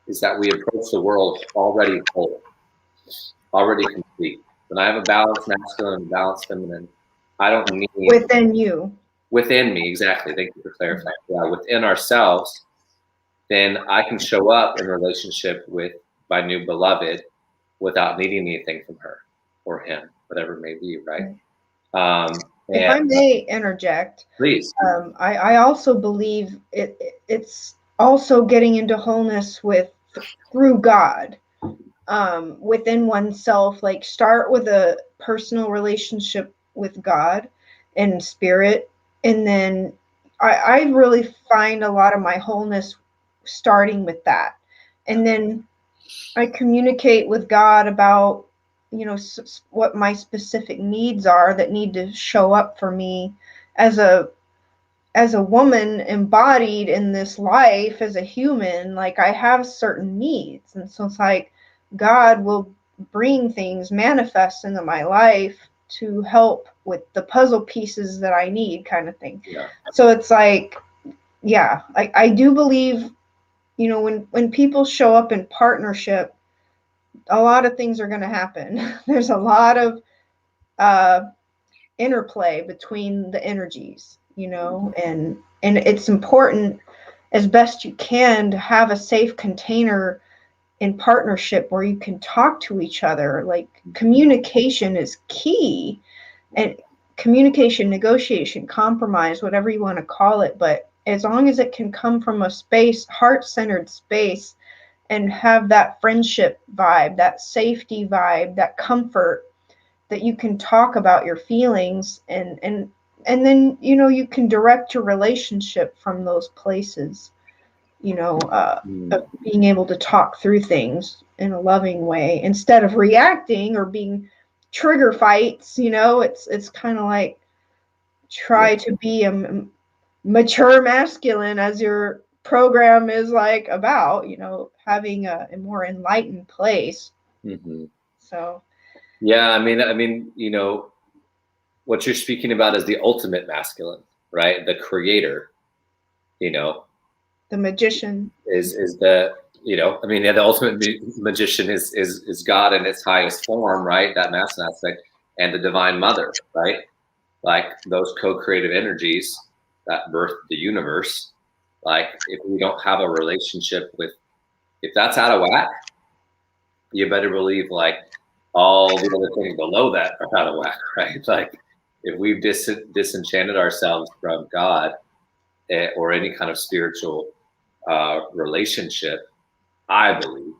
is that we approach the world already whole, already complete. When I have a balanced masculine and balanced feminine, I don't need within you. Within me, exactly. Thank you for clarifying. Yeah, within ourselves, then I can show up in relationship with my new beloved without needing anything from her or him, whatever it may be, right? If I may interject, please. I also believe it's also getting into wholeness through God, within oneself. Like, start with a personal relationship with God and spirit, and then I really find a lot of my wholeness starting with that, and then I communicate with God about, you know, what my specific needs are that need to show up for me as a woman embodied in this life, as a human. Like, I have certain needs, and so it's like God will bring things, manifest into my life to help with the puzzle pieces that I need, kind of thing. Yeah. So it's like, yeah, I do believe, you know, when people show up in partnership, a lot of things are going to happen. There's a lot of interplay between the energies, you know, and it's important as best you can to have a safe container in partnership where you can talk to each other. Like, communication is key, and communication, negotiation, compromise, whatever you want to call it. But as long as it can come from a space, heart-centered space, and have that friendship vibe, that safety vibe, that comfort, that you can talk about your feelings, and then, you know, you can direct your relationship from those places, you know, of being able to talk through things in a loving way instead of reacting or being trigger fights. You know, it's kind of like, try to be a mature masculine, as your program is like about, you know, having a more enlightened place. Mm-hmm. So yeah, I mean, you know, what you're speaking about is the ultimate masculine, right? The creator, you know, the magician is the, you know, I mean, the ultimate magician is God in its highest form, right? That masculine aspect, and the divine mother, right? Like, those co-creative energies that birth the universe. Like, if we don't have a relationship with, if that's out of whack, you better believe, like, all the other things below that are out of whack, right? Like, if we've disenchanted ourselves from God, or any kind of spiritual relationship, I believe,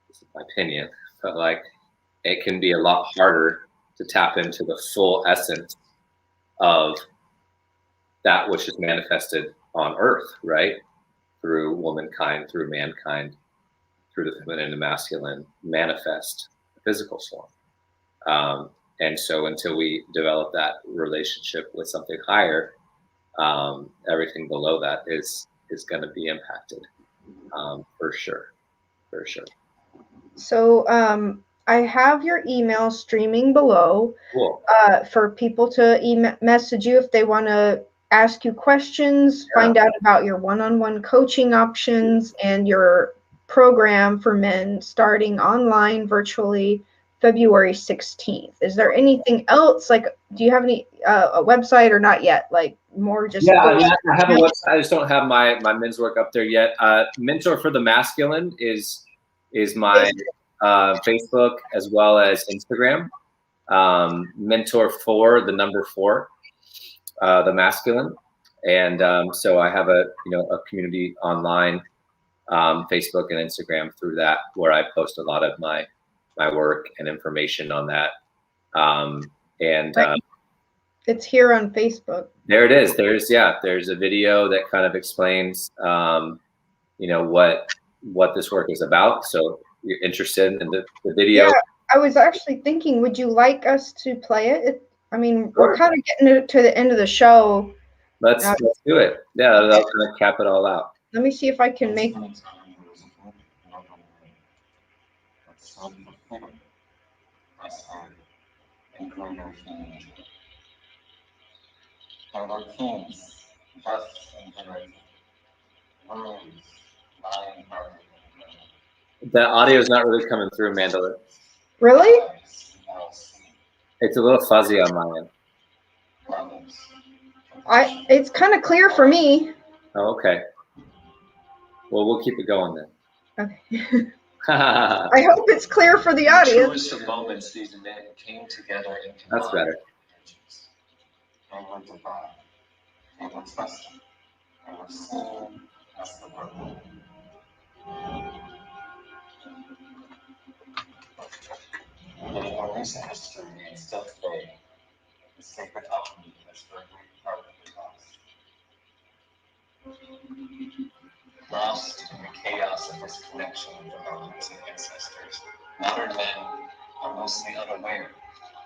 this is my opinion, but like, it can be a lot harder to tap into the full essence of that which is manifested on earth, right? Through womankind, through mankind, through the feminine and masculine manifest physical form. And so until we develop that relationship with something higher, everything below that is going to be impacted, for sure. So I have your email streaming below. Cool. For people to message you if they want to ask you questions, find out about your one-on-one coaching options and your program for men starting online virtually February 16th. Is there anything else? Like, do you have any a website, or not yet? Like, more just yeah, I have a website. I just don't have my men's work up there yet. Mentor for the Masculine is my Facebook as well as Instagram. Mentor for the number 4, the Masculine. And so I have a community online, Facebook and Instagram through that, where I post a lot of my work and information on that. It's here on Facebook. There it is. There's a video that kind of explains, what this work is about. So you're interested in the video. Yeah, I was actually thinking, would you like us to play it? I mean, Sure. we're kind of getting to the end of the show. Let's do it. Yeah, that'll kind of cap it all out. Let me see if I can make. The audio is not really coming through, Mandelyn. Really? It's a little fuzzy on my end. It's kind of clear for me. Oh, okay. Well, we'll keep it going then. Okay. I hope it's clear for the audience. The truest of moments, these men came together and That's better. They were divine. They were trusted. They were seen as the world. In our recent history and still today, the sacred alchemy has been a great part of the lost in the chaos of disconnection from our roots and ancestors, modern men are mostly unaware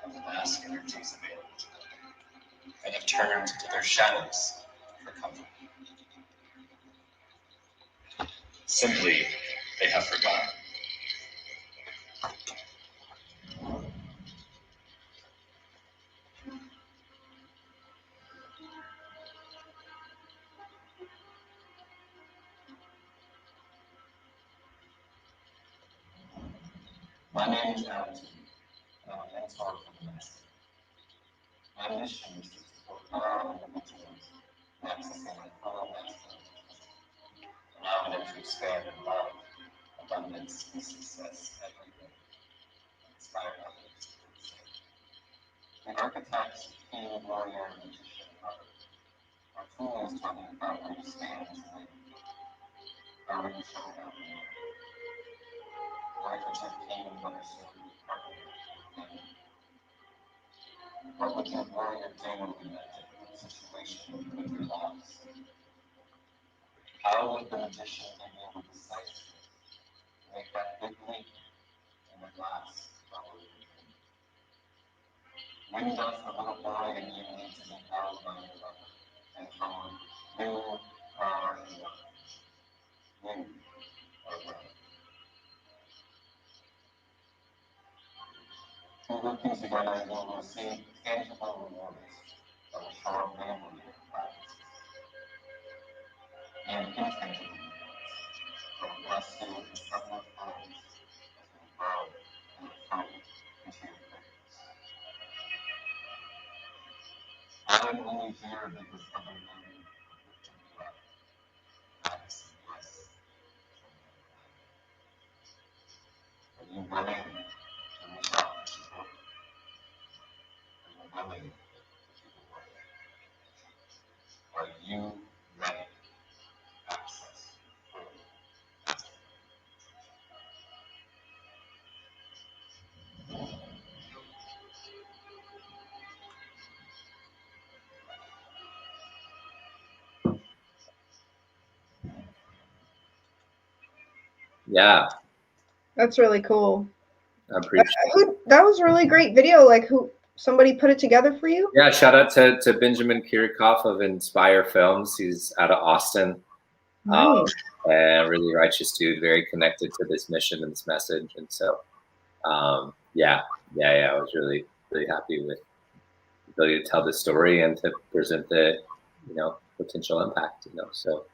of the vast energies available to them and have turned to their shadows for comfort. Simply, they have forgotten. My name is Adam Tutor, and I'm a mentor for the master. My mission is to support our individuals in accessing their full mastery, allowing them to expand in love, abundance, and success every day, and inspire others to do the same. The archetypes of king, warrior, and magician are tools to identify where you stand as a leader. How are you showing up in life? What would your king, mother, sword, partner, and what would your warrior do in that difficult situation with your lives? How would the magician be able to decipher to make that big leap and at last follow your dream? When does the little boy in you need to be held by your mother and told, you are enough, you are worthy? Through working together, you will receive tangible rewards that will show up mainly in practice, and intangible rewards that will bless you in several times as you grow and refine into your greatness. I am only here because other men have lifted me up. That is the bliss from the Are you willing to reach out for support? Are you willing to do the work? Are you ready to access full mastery? Yeah, That's really cool. I appreciate it. That was a really great video. Like, somebody put it together for you? Yeah, shout out to Benjamin Kirikoff of Inspire Films. He's out of Austin. Nice. And really righteous dude, very connected to this mission and this message. And so, yeah, I was really, really happy with the ability to tell the story and to present the, potential impact, so.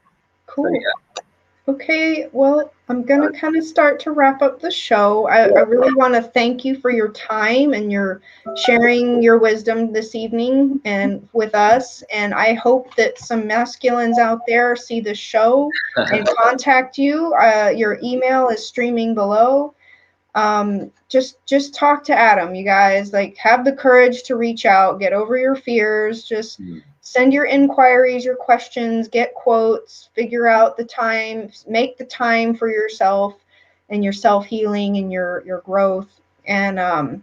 Cool. So, yeah. Okay, well, I'm going to kind of start to wrap up the show. I really want to thank you for your time and your sharing your wisdom this evening and with us. And I hope that some masculines out there see the show and contact you. Your email is streaming below. Just talk to Adam, you guys. Like, have the courage to reach out, get over your fears, just send your inquiries, your questions, get quotes, figure out the time, make the time for yourself and your self-healing and your growth. And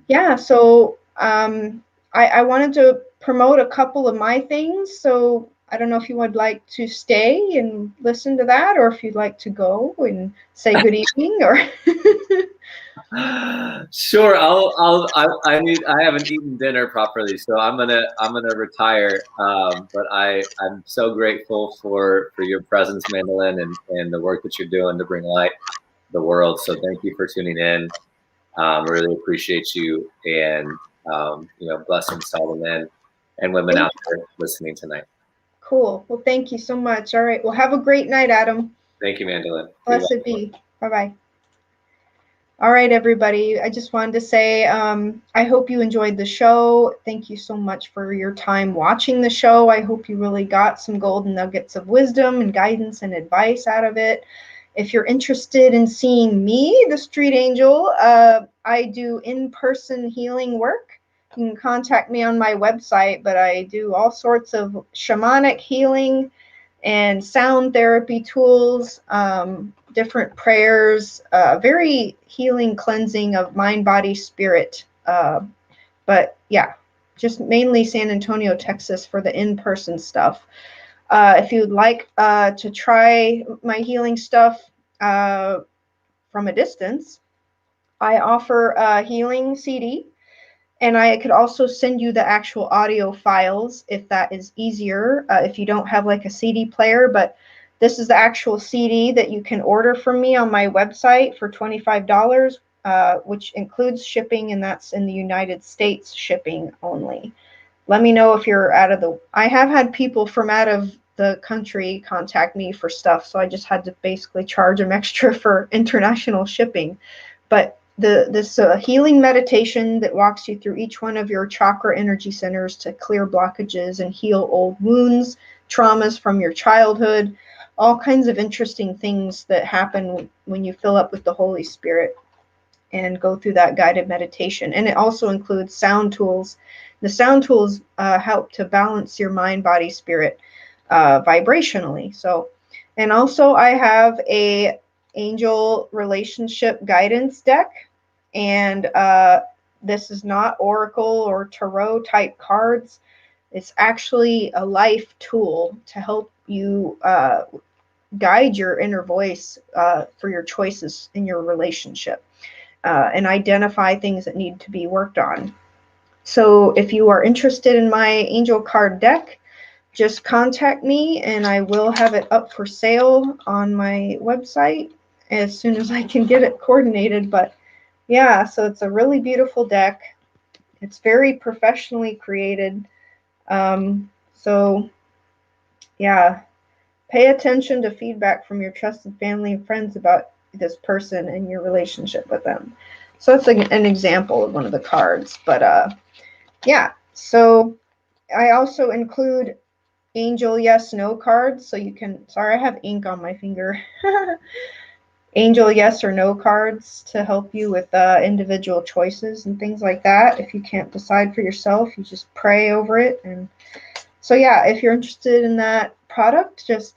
yeah, so I wanted to promote a couple of my things. So I don't know if you would like to stay and listen to that, or if you'd like to go and say good evening, or Sure. I haven't eaten dinner properly, so I'm gonna retire. But I'm so grateful for your presence, Mandelyn, and the work that you're doing to bring light to the world. So thank you for tuning in. Really appreciate you, and blessings to all the men and women out there listening tonight. Cool. Well, thank you so much. All right. Well, have a great night, Adam. Thank you, Mandelyn. Blessed be. Bye-bye. All right, everybody. I just wanted to say I hope you enjoyed the show. Thank you so much for your time watching the show. I hope you really got some golden nuggets of wisdom and guidance and advice out of it. If you're interested in seeing me, the Street Angel, I do in-person healing work. You can contact me on my website, but I do all sorts of shamanic healing and sound therapy tools, different prayers, very healing, cleansing of mind, body, spirit. But yeah, just mainly San Antonio, Texas for the in-person stuff. If you'd like to try my healing stuff from a distance, I offer a healing CD. And I could also send you the actual audio files if that is easier, if you don't have like a CD player. But this is the actual CD that you can order from me on my website for $25, which includes shipping, and that's in the United States shipping only. Let me know if you're out of the... I have had people from out of the country contact me for stuff, so I just had to basically charge them extra for international shipping. But this healing meditation that walks you through each one of your chakra energy centers to clear blockages and heal old wounds, traumas from your childhood, all kinds of interesting things that happen when you fill up with the Holy Spirit and go through that guided meditation. And it also includes sound tools. The sound tools help to balance your mind, body, spirit vibrationally. So, and also I have a angel relationship guidance deck, and this is not oracle or tarot type cards. It's actually a life tool to help you guide your inner voice for your choices in your relationship and identify things that need to be worked on. So if you are interested in my angel card deck, just contact me and I will have it up for sale on my website as soon as I can get it coordinated. But yeah, so it's a really beautiful deck. It's very professionally created. So yeah, pay attention to feedback from your trusted family and friends about this person and your relationship with them. So it's an example of one of the cards. But yeah, so I also include angel yes no cards, so you can... sorry, I have ink on my finger. Angel yes or no cards to help you with individual choices and things like that. If you can't decide for yourself, you just pray over it. And so yeah, if you're interested in that product, just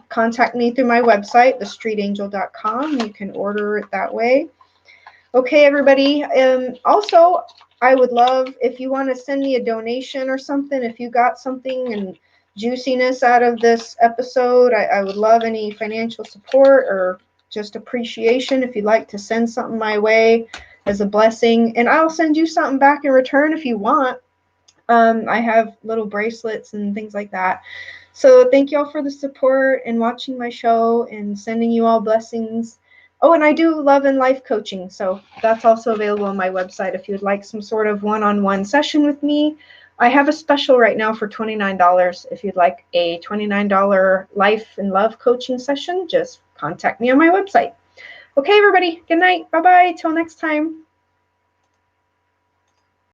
contact me through my website, thestreetangel.com. You can order it that way. Okay, everybody. Also, I would love if you want to send me a donation or something. If you got something and juiciness out of this episode, I would love any financial support or just appreciation. If you'd like to send something my way as a blessing, and I'll send you something back in return if you want. I have little bracelets and things like that. So thank you all for the support and watching my show and sending you all blessings. Oh, and I do love and life coaching, so that's also available on my website if you'd like some sort of one-on-one session with me. I have a special right now for $29. If you'd like a $29 life and love coaching session, just contact me on my website. Okay, everybody, good night. Bye-bye. Till next time.